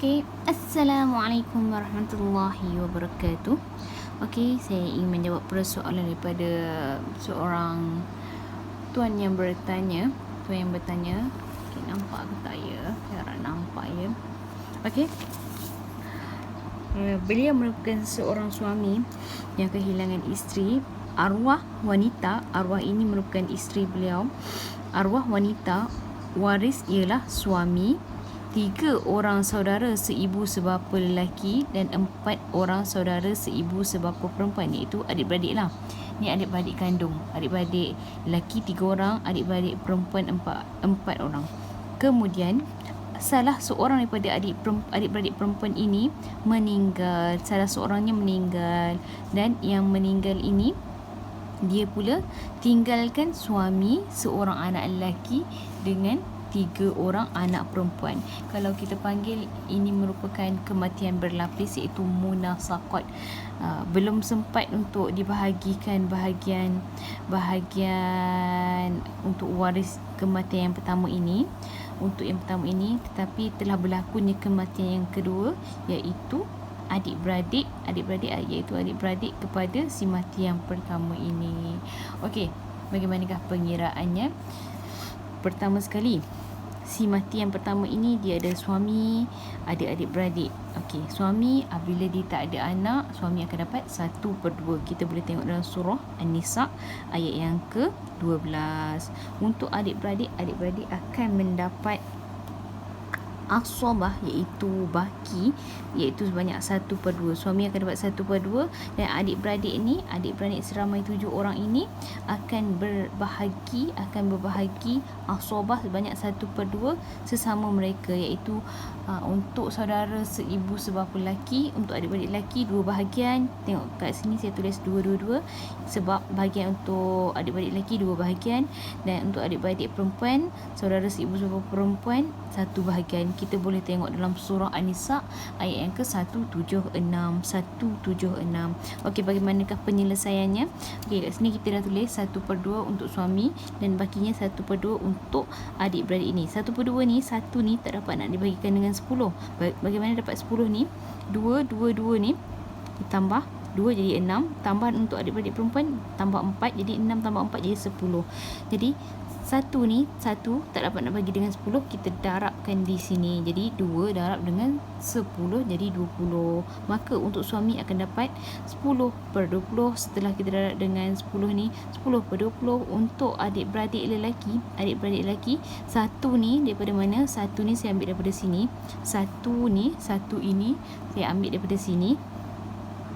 Okey, Assalamualaikum warahmatullahi wabarakatuh. Okey, saya ingin menjawab persoalan daripada seorang tuan yang bertanya. Okey, nampak ke tak ya? Saya harap nampak ya. Okey. Beliau merupakan seorang suami yang kehilangan isteri. Arwah wanita, arwah ini merupakan isteri beliau. Arwah wanita waris ialah suami, 3 orang saudara seibu sebapa lelaki dan 4 orang saudara seibu sebapa perempuan, iaitu adik-beradik lah. Ni adik-beradik kandung. Adik-beradik lelaki 3 orang, adik-beradik perempuan 4 orang. Kemudian salah seorang daripada adik-beradik perempuan ini meninggal. Salah seorangnya meninggal, dan yang meninggal ini dia pula tinggalkan suami, seorang anak lelaki dengan 3 orang anak perempuan. Kalau kita panggil, ini merupakan kematian berlapis, iaitu munasaqat. Belum sempat untuk dibahagikan bahagian untuk waris kematian yang pertama ini. Untuk yang pertama ini, tetapi telah berlakunya kematian yang kedua, iaitu adik-beradik iaitu adik-beradik kepada si mati yang pertama ini. Okey, bagaimanakah pengiraannya? Pertama sekali, si mati yang pertama ini dia ada suami, ada adik-beradik. Okey, suami apabila dia tak ada anak, suami akan dapat 1/2. Kita boleh tengok dalam surah An-Nisa ayat yang ke-12. Untuk adik-beradik akan mendapat asabah, iaitu baki, iaitu sebanyak 1/2. Suami akan dapat 1/2, dan adik-beradik seramai 7 orang ini akan berbahagi asabah sebanyak 1/2 sesama mereka, iaitu untuk saudara seibu sebapa lelaki, untuk adik-beradik lelaki 2 bahagian. Tengok kat sini saya tulis 2 sebab bahagian untuk adik-beradik lelaki 2 bahagian, dan untuk adik-beradik perempuan, saudara seibu sebapa perempuan 1 bahagian. Kita boleh tengok dalam surah An-Nisa ayat yang ke-176. Okey, bagaimanakah penyelesaiannya? Okey, kat sini kita dah tulis 1/2 untuk suami, dan bakinya 1/2 untuk adik-beradik ini. 1/2 ni, 1 ni tak dapat nak dibagikan dengan 10. Bagaimana dapat 10 ni? 2 ni ditambah 2 jadi 6, tambah untuk adik-beradik perempuan tambah 4, jadi 6 tambah 4 jadi 10. Jadi 1 ni, 1 tak dapat nak bagi dengan 10, kita darabkan di sini. Jadi 2 darab dengan 10 jadi 20. Maka untuk suami akan dapat 10/20. Setelah kita darab dengan 10 ni, 10/20. Untuk adik-beradik lelaki, 1 ni daripada mana? 1 ni saya ambil daripada sini. 1 ini saya ambil daripada sini,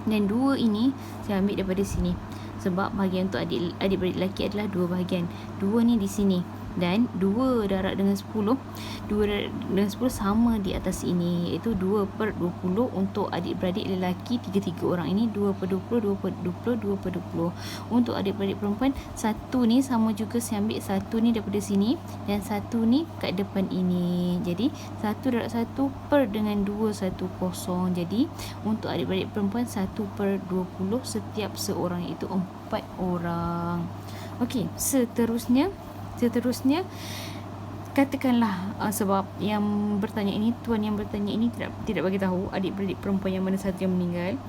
dan 2 ini saya ambil daripada sini. Sebab bahagian untuk adik-beradik lelaki adalah 2 bahagian. 2 ni di sini, dan 2 darab dengan 10. 2 darab dengan 10 sama di atas ini, iaitu 2/20 untuk adik-beradik lelaki 3 orang ini. 2/20. Untuk adik-beradik perempuan, 1 ni sama juga, saya ambil 1 ni daripada sini, dan 1 ni kat depan ini. Jadi 1 darab 1 per dengan 2, 10. Jadi untuk adik-beradik perempuan 1/20 setiap seorang, iaitu 4 orang. Okey, seterusnya katakanlah sebab yang bertanya ini, tuan yang bertanya ini tidak bagi tahu adik-beradik perempuan yang mana satu yang meninggal.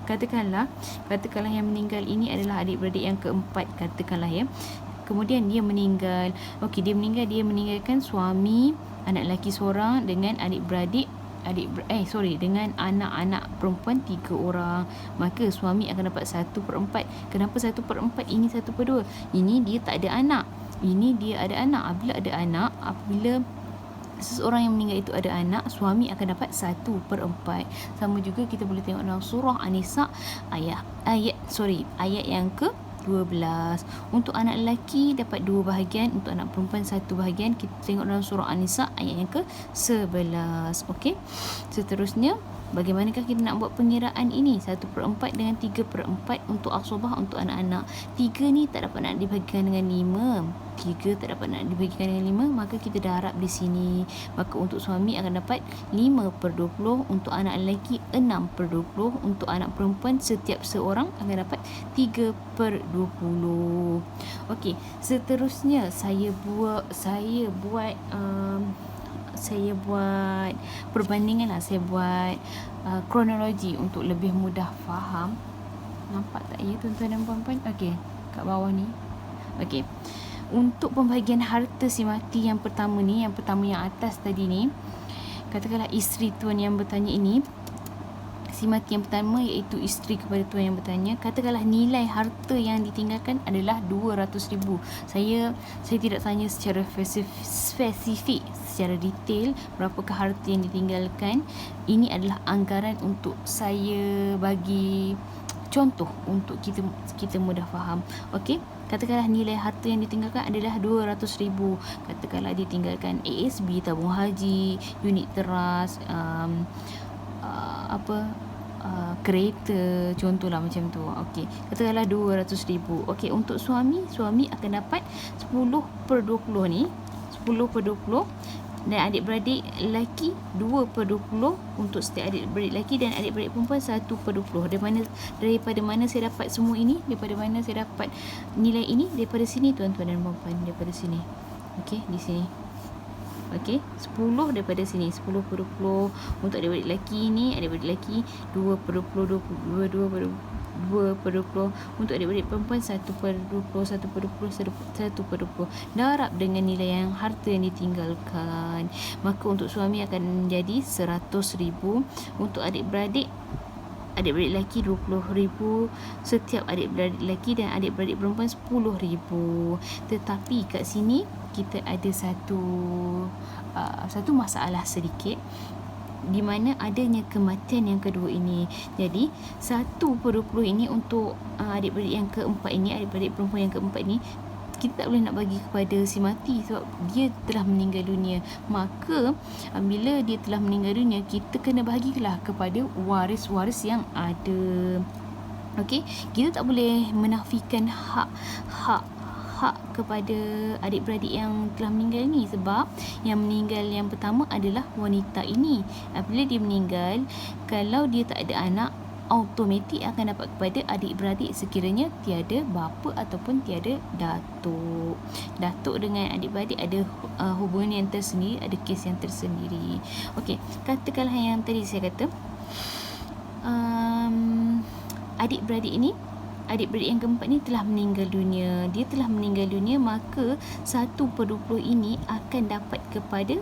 Katakanlah yang meninggal ini adalah adik-beradik yang keempat, katakanlah ya. Kemudian dia meninggal. Okey, dia meninggalkan suami, anak lelaki seorang, dengan adik-beradik dengan anak-anak perempuan 3 orang. Maka suami akan dapat 1/4. Kenapa 1/4? Ini 1/2. Ini dia tak ada anak, ini dia ada anak. Apabila seseorang yang meninggal itu ada anak, suami akan dapat 1/4. Sama juga kita boleh tengok dalam surah An-Nisa ayat yang ke-12. Untuk anak lelaki dapat 2 bahagian, untuk anak perempuan 1 bahagian. Kita tengok dalam surah An-Nisa ayat yang ke-11. Okey, seterusnya bagaimanakah kita nak buat pengiraan ini? 1/4 dengan 3/4 untuk asabah untuk anak-anak. 3 ni tak dapat nak dibagikan dengan 5. Maka kita darab di sini. Maka untuk suami akan dapat 5/20, untuk anak lelaki 6/20, untuk anak perempuan setiap seorang akan dapat 3/20. Okey, seterusnya saya buat saya buat perbandingan lah, saya buat kronologi untuk lebih mudah faham. Nampak tak ya tuan-tuan dan puan-puan? Okey, kat bawah ni. Okey. Untuk pembahagian harta si mati yang pertama ni, yang atas tadi ni, katakanlah isteri tuan yang bertanya ini, si mati yang pertama iaitu isteri kepada tuan yang bertanya, katakanlah nilai harta yang ditinggalkan adalah 200,000. Saya tidak tanya secara spesifik, secara detail berapakah harta yang ditinggalkan. Ini adalah anggaran untuk saya bagi contoh untuk kita mudah faham. Okey, katakanlah nilai harta yang ditinggalkan adalah 200,000. Katakanlah ditinggalkan ASB, tabung haji, unit teras, kereta, contohlah macam tu. Okey, katakanlah 200,000. Okey, untuk suami akan dapat 10/20 ni, 10/20, dan adik-beradik lelaki 2/20 untuk setiap adik-beradik lelaki, dan adik-beradik perempuan 1/20. Daripada mana saya dapat semua ini? Daripada mana saya dapat nilai ini? Daripada sini tuan-tuan dan puan-puan, daripada sini. Okey, di sini. Okey, 10 daripada sini, 10/20 untuk adik-beradik lelaki ni, adik-beradik lelaki 2/20, 2/20, untuk adik-beradik perempuan 1/20, 1/20. Darab dengan nilai yang harta yang ditinggalkan. Maka untuk suami akan menjadi 100,000, untuk adik-beradik lelaki 20,000, setiap adik-beradik lelaki dan adik-beradik perempuan 10,000. Tetapi kat sini kita ada satu masalah sedikit, di mana adanya kematian yang kedua ini. Jadi 1/20 ini untuk adik-beradik yang keempat ini, adik-beradik perempuan yang keempat ini, kita tak boleh nak bagi kepada si mati sebab dia telah meninggal dunia. Maka bila dia telah meninggal dunia, kita kena bahagilah kepada waris-waris yang ada. Okey, kita tak boleh menafikan hak kepada adik-beradik yang telah meninggal ni, sebab yang meninggal yang pertama adalah wanita ini. Apabila dia meninggal, kalau dia tak ada anak, automatik akan dapat kepada adik-beradik sekiranya tiada bapa ataupun tiada datuk. Datuk dengan adik-beradik ada hubungan yang tersendiri, ada kes yang tersendiri. Okey, katakanlah yang tadi saya kata, adik-beradik yang keempat ni telah meninggal dunia. Dia telah meninggal dunia, maka 1/20 ini akan dapat kepada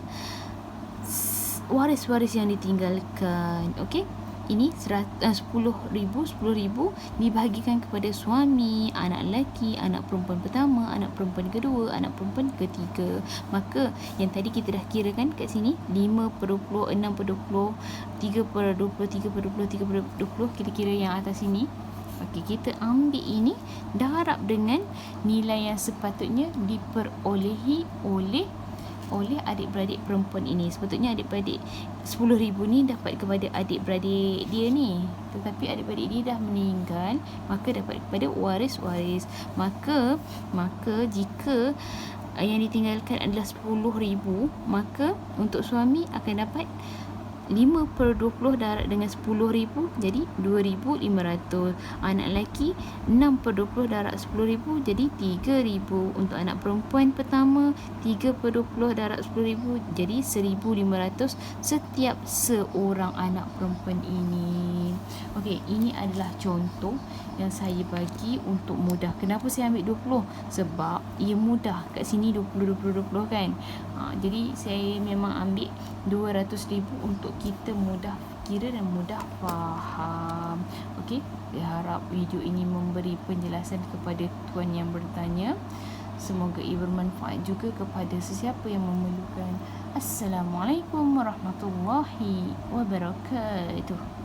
waris-waris yang ditinggalkan. Okey, ini 10,000 dibahagikan kepada suami, anak lelaki, anak perempuan pertama, anak perempuan kedua, anak perempuan ketiga. Maka yang tadi kita dah kirakan kat sini 5/20, 6/20, 3/20, 3/20, 3/20. Kita kira yang atas sini. Okey, kita ambil ini darab dengan nilai yang sepatutnya diperolehi oleh adik-beradik perempuan ini. Sepatutnya adik-beradik 10,000 ni dapat kepada adik-beradik dia ni, tetapi adik-beradik dia dah meninggal, maka dapat kepada waris-waris. Maka jika yang ditinggalkan adalah 10,000, maka untuk suami akan dapat 5/20 darab dengan 10,000 jadi 2,500. Anak lelaki 6/20 darab 10,000 jadi 3,000. Untuk anak perempuan pertama 3/20 darab 10,000 jadi 1,500 setiap seorang anak perempuan ini. Okey, ini adalah contoh yang saya bagi untuk mudah. Kenapa saya ambil 20? Sebab ia mudah. Kat sini 20 kan. Jadi saya memang ambil 200,000 untuk kita mudah kira dan mudah faham. Okey, saya harap video ini memberi penjelasan kepada tuan yang bertanya. Semoga ia bermanfaat juga kepada sesiapa yang memerlukan. Assalamualaikum warahmatullahi wabarakatuh.